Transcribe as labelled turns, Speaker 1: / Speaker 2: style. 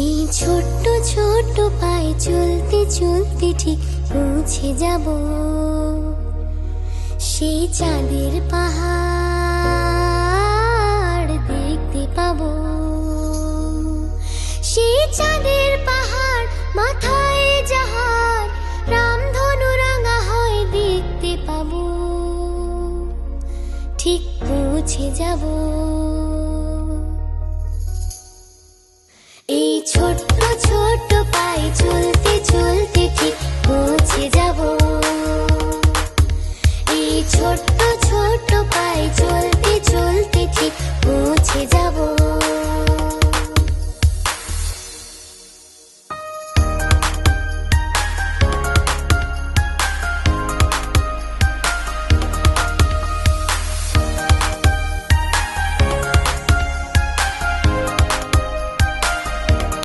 Speaker 1: এই ছোট্ট ছোট্ট পায়ে চলতে চলতে ঠিক পৌঁছে যাব সেই চাঁদের পাহাড় দেখতে পাবো। সেই চাঁদের পাহাড় মাথায় যাহার রামধনু রাঙা হয় দেখতে পাবো, ঠিক পৌঁছে যাব। এই ছোট্ট